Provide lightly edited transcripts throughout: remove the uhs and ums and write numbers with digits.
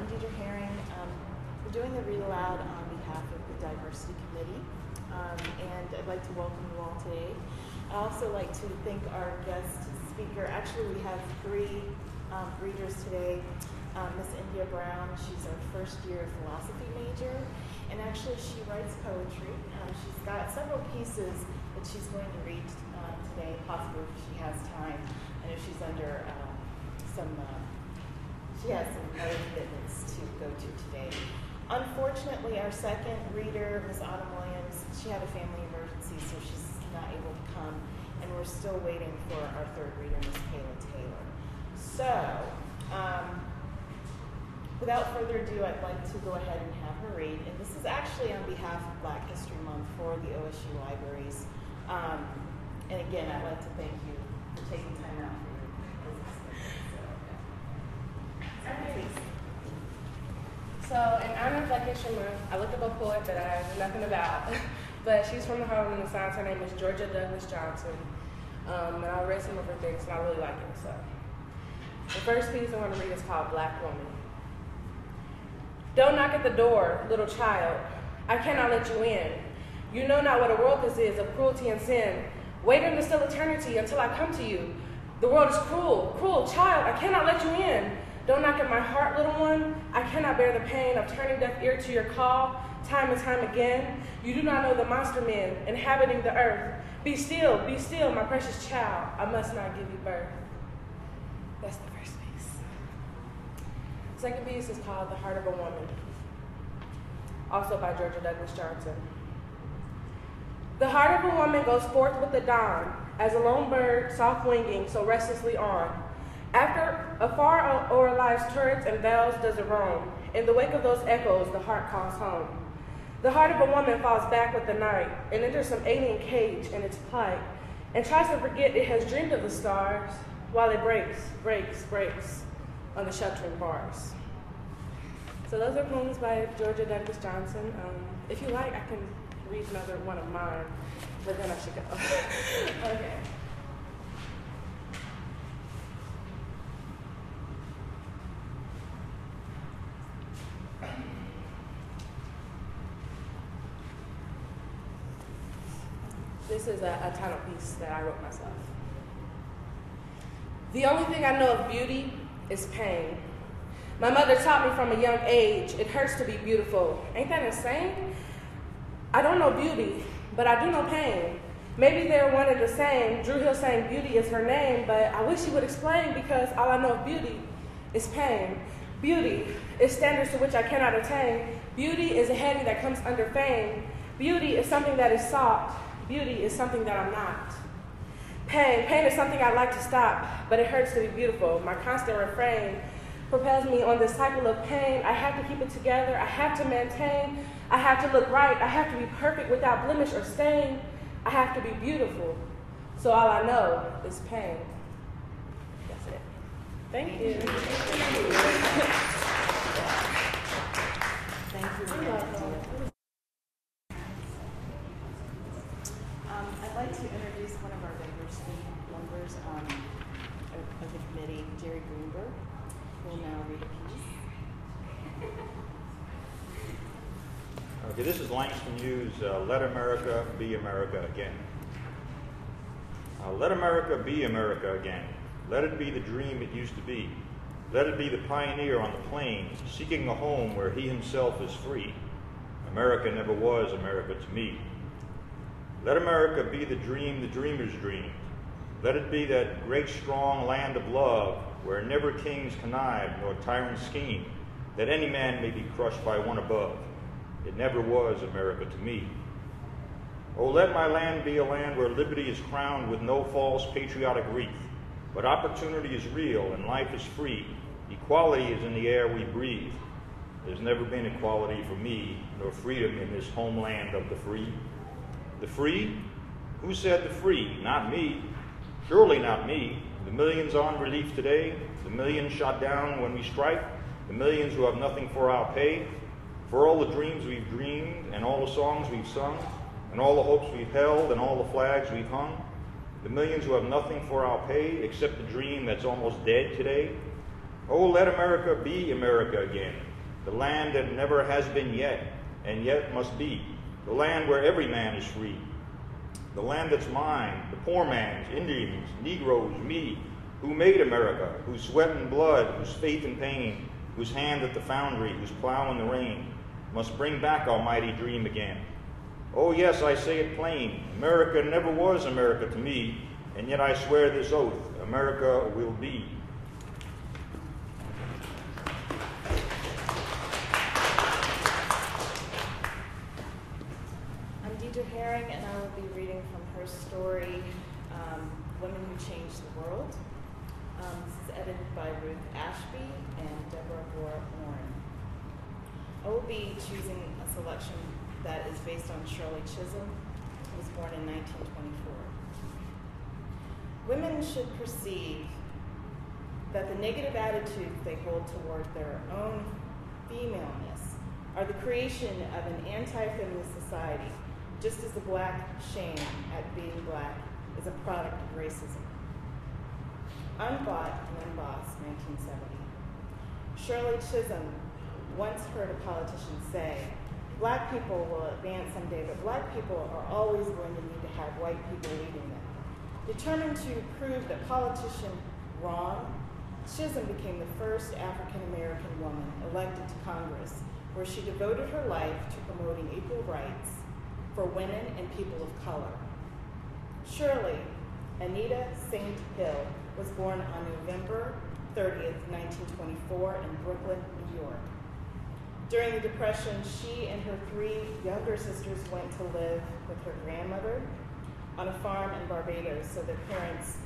I'm Deidra. We're doing the ReadAloud on behalf of the Diversity Committee, and I'd like to welcome you all today. I'd also like to thank our guest speaker. Actually, we have three readers today. Miss India Brown, she's our first year philosophy major, and actually she writes poetry. She's got several pieces that she's going to read today, possibly if she has time. I know she's under she has some other commitments to go to today. Unfortunately, our second reader, Miss Autumn Williams, she had a family emergency, so she's not able to come, and we're still waiting for our third reader, Miss Kaila Taylor. So, without further ado, I'd like to go ahead and have her read, and this is actually on behalf of Black History Month for the OSU libraries. And again, I'd like to thank you for taking time out for your business. So, in honor of Black History Month, I looked up a poet that I know nothing about, but she's from the Harlem Renaissance. Her name is Georgia Douglas Johnson, and I read some of her things, and I really like it. So, the first piece I want to read is called Black Woman. Don't knock at the door, little child. I cannot let you in. You know not what a world this is of cruelty and sin. Wait in the still eternity until I come to you. The world is cruel, cruel, child. I cannot let you in. Don't knock at my heart, little one. I cannot bear the pain of turning deaf ear to your call, time and time again. You do not know the monster men inhabiting the earth. Be still, my precious child. I must not give you birth. That's the first piece. The second piece is called The Heart of a Woman, also by Georgia Douglas Johnson. The heart of a woman goes forth with the dawn, as a lone bird soft winging so restlessly on. After afar o'er life's turrets and bells does it roam. In the wake of those echoes, the heart calls home. The heart of a woman falls back with the night and enters some alien cage in its plight and tries to forget it has dreamed of the stars while it breaks on the sheltering bars. So those are poems by Georgia Douglas Johnson. If you like, I can read another one of mine, but then I should go. Okay. This is a title piece that I wrote myself. The only thing I know of beauty is pain. My mother taught me from a young age, it hurts to be beautiful. Ain't that insane? I don't know beauty, but I do know pain. Maybe they're one and the same. Drew Hill saying beauty is her name, but I wish she would explain because all I know of beauty is pain. Beauty is standards to which I cannot attain. Beauty is a heading that comes under fame. Beauty is something that is sought. Beauty is something that I'm not. Pain is something I'd like to stop, but it hurts to be beautiful. My constant refrain propels me on this cycle of pain. I have to keep it together. I have to maintain. I have to look right. I have to be perfect without blemish or stain. I have to be beautiful. So all I know is pain. That's it. Thank you. Thank you. You're welcome. I'd like to introduce one of our diversity members of the committee, Jerry Greenberg, who will now read a piece. Okay, this is Langston Hughes, Let America Be America Again. Let America be America again. Let it be the dream it used to be. Let it be the pioneer on the plains, seeking a home where he himself is free. America never was America to me. Let America be the dream the dreamers dreamed. Let it be that great strong land of love where never kings connive nor tyrants scheme, that any man may be crushed by one above. It never was America to me. Oh, let my land be a land where liberty is crowned with no false patriotic wreath, but opportunity is real and life is free. Equality is in the air we breathe. There's never been equality for me, nor freedom in this homeland of the free. The free? Who said the free? Not me. Surely not me. The millions on relief today, the millions shot down when we strike, the millions who have nothing for our pay, for all the dreams we've dreamed, and all the songs we've sung, and all the hopes we've held, and all the flags we've hung, the millions who have nothing for our pay except the dream that's almost dead today. Oh, let America be America again. the land that never has been yet, and yet must be, the land where every man is free, the land that's mine, the poor man's, Indians, Negroes, me, who made America, whose sweat and blood, whose faith and pain, whose hand at the foundry, whose plow in the rain, must bring back our mighty dream again. Oh yes, I say it plain, America never was America to me, and yet I swear this oath, America will be. I'm Deidra, and I will be reading from Herstory, Women Who Changed the World. This is edited by Ruth Ashby and Deborah Warren. I will be choosing a selection that is based on Shirley Chisholm, who was born in 1924. Women should perceive that the negative attitudes they hold toward their own femaleness are the creation of an anti-feminist society, just as the black shame at being black is a product of racism. Unbought and Unbossed, 1970. Shirley Chisholm once heard a politician say, black people will advance someday, but black people are always going to need to have white people leading them. Determined to prove the politician wrong, Chisholm became the first African-American woman elected to Congress, where she devoted her life to promoting equal rights for women and people of color. Shirley Anita St. Hill was born on November 30th, 1924 in Brooklyn, New York. During the Depression, she and her 3 younger sisters went to live with her grandmother on a farm in Barbados so their parents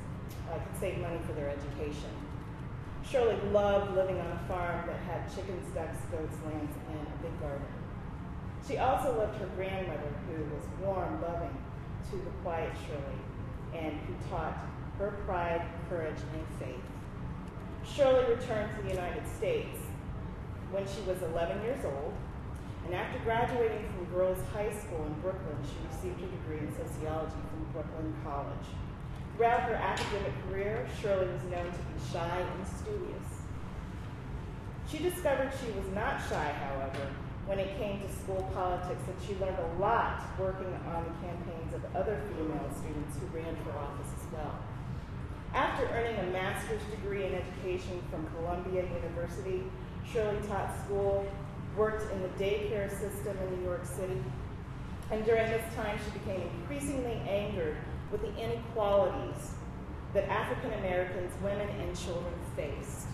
could save money for their education. Shirley loved living on a farm that had chickens, ducks, goats, lambs, and a big garden. She also loved her grandmother, who was warm, loving to the quiet Shirley, and who taught her pride, courage, and faith. Shirley returned to the United States when she was 11 years old, and after graduating from Girls High School in Brooklyn, she received her degree in sociology from Brooklyn College. Throughout her academic career, Shirley was known to be shy and studious. She discovered she was not shy, however, when it came to school politics, and she learned a lot working on the campaigns of other female students who ran for office as well. After earning a master's degree in education from Columbia University, Shirley taught school, worked in the daycare system in New York City, and during this time she became increasingly angered with the inequalities that African Americans, women, and children faced.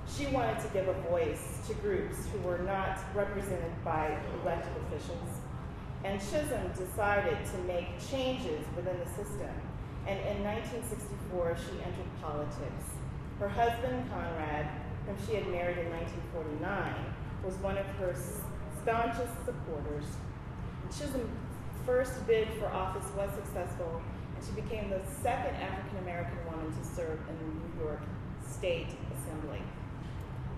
She wanted to give a voice to groups who were not represented by elected officials, and Chisholm decided to make changes within the system, and in 1964 she entered politics. Her husband, Conrad, whom she had married in 1949, was one of her staunchest supporters. Chisholm's first bid for office was successful, and she became the second African-American woman to serve in the New York State Assembly.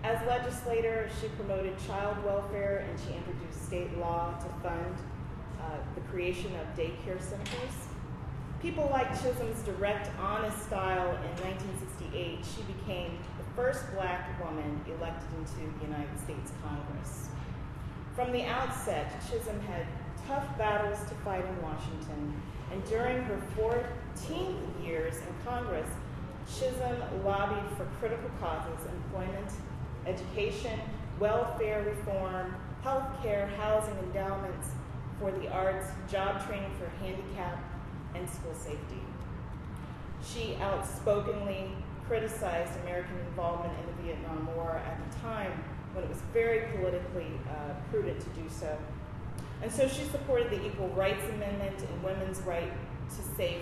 As legislator, she promoted child welfare, and she introduced state law to fund the creation of daycare centers. People liked Chisholm's direct, honest style. In 1968, she became the first black woman elected into the United States Congress. From the outset, Chisholm had tough battles to fight in Washington, and during her 14 years in Congress, Chisholm lobbied for critical causes: employment, education, welfare reform, health care, housing endowments for the arts, job training for handicapped, and school safety. She outspokenly criticized American involvement in the Vietnam War at the time when it was very politically prudent to do so. And so she supported the Equal Rights Amendment and women's right to safe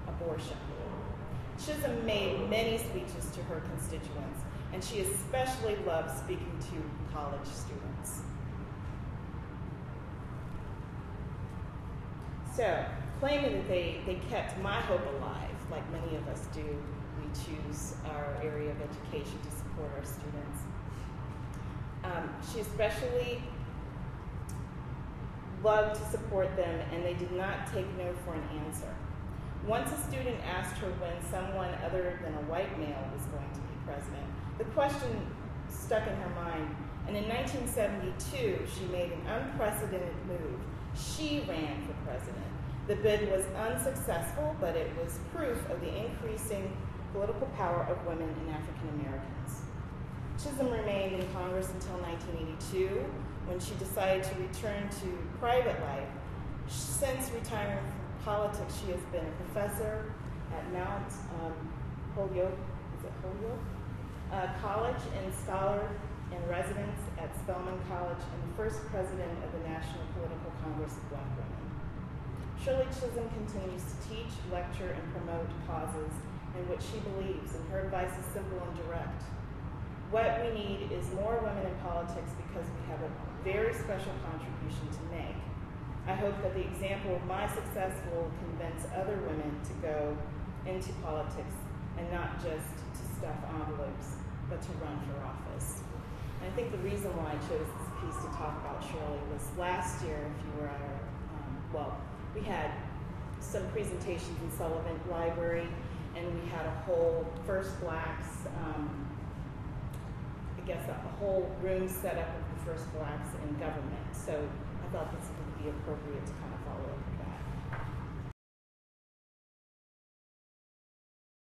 abortion. Chisholm made many speeches to her constituents, and she especially loved speaking to college students. So, claiming that they kept my hope alive, like many of us do, we choose our area of education to support our students. She especially loved to support them, and they did not take no for an answer. Once a student asked her when someone other than a white male was going to be president, the question stuck in her mind, And in 1972, she made an unprecedented move. She ran for president. The bid was unsuccessful, but it was proof of the increasing political power of women and African Americans. Chisholm remained in Congress until 1982, when she decided to return to private life. Since retiring from politics, she has been a professor at Mount Holyoke, College and scholar in residence at Spelman College and the first president of the National Political Congress of Black Women. Shirley Chisholm continues to teach, lecture, and promote causes in which she believes, and her advice is simple and direct. What we need is more women in politics because we have a very special contribution to make. I hope that the example of my success will convince other women to go into politics and not just to stuff envelopes, but to run for office. And I think the reason why I chose this piece to talk about Shirley was last year, if you were at our, we had some presentations in Sullivan Library, and we had a whole First Blacks, a whole room set up of the First Blacks in government. So I thought this would be appropriate to kind of follow up with that.